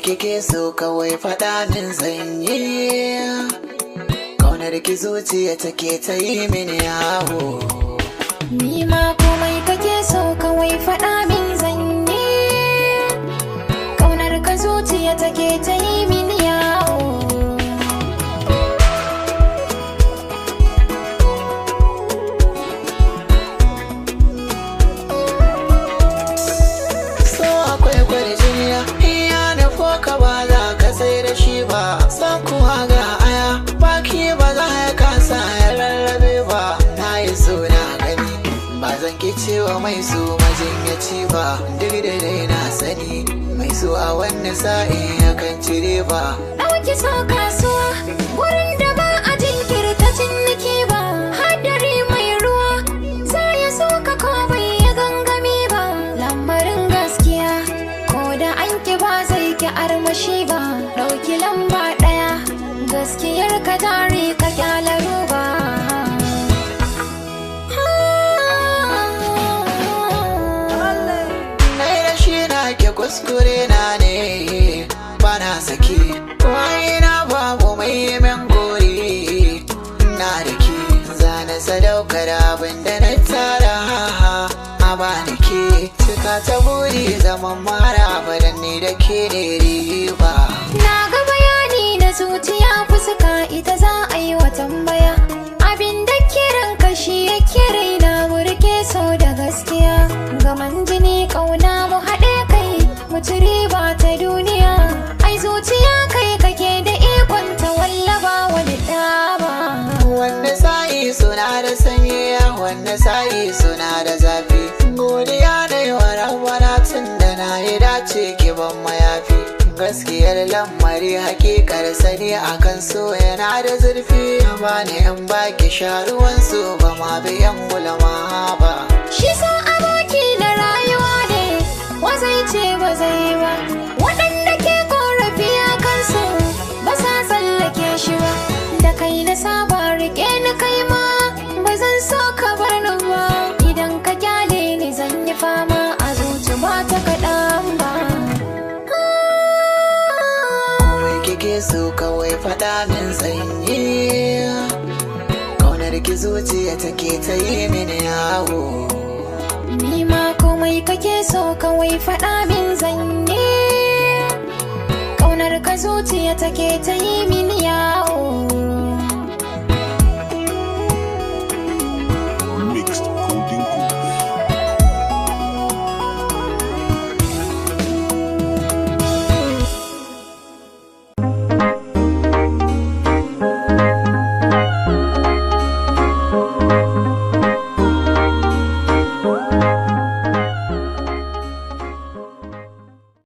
kike so kawai faɗa min zanyi. Kaunar ki zuciya take ta yi mini yawo. Ni ma komai kake so kawai faɗa min zanyi. Kaunar ka zuciya take ta yi mini yawo. So akwai kwarjiniya, iya nufo ka ba za ka sai da shi ba. San kuwa ga aya, baki ba za ya kasa ya rarrabe ba. Na yi so na gani, ba zan ki cewa mai so majinyaci ba. Duk da dai na sani, mai so a wani sa'in yakan cire ba. Ɗauki so kasuwa, wurin da ba a jinkirta ciniki ba. Hadari mai ruwa, za ya so ka ko bai ya gangami ba. Lambarin gaskiya, ko da an ki ba zai ki armashi ba. Ɗauki lamba ɗaya, gaskiyar ka jari ka kyala ruba. Nai da shi na ke kuskure na ne, bana saki. Wai na babu mai min gori, na da ke zana sadaukar abin da na tara. A bani ke cika ta buri zaman mara badan ne da ke ne riba. Na ga bayani na zuciya fuska ita za a yi wa tambaya. Abin da kiran kashi ya kirai na burke so da gaskiya. Gaman jini ƙauna mu haɗe kai mu ci riba ta duniya. Ai zuciya kai kake da ikon ta wallaba wani ɗaba. Wanda sa'i suna da sanyi, wanda sa'i suna da zafi. Godiya da yawan rabbana tun da na yi dace ki ban mayafi. Gaskiyar lamari hakikar sani akan so yana da zurfi. Bani in baki sharuwan su ba ma biyan gulama ba. Shi sa aboki na rayuwa ne, wa zai ce ba zai ba. Waɗanda ke korafi a kansu ba sa tsallake shi ba. Da kai na saba rike ni kai ma, ba zan so ka bar ni ba. Idan ka kyale ni zan yi fama a zuci ba ta kaɗan ba. Komai kike so kawai faɗa min sanyi. Kaunar ki zuciya take ta yi mini yawo. Ni ma komai kake so kawai faɗa min zanyi. Ƙaunar ka zuciya take ta yi mini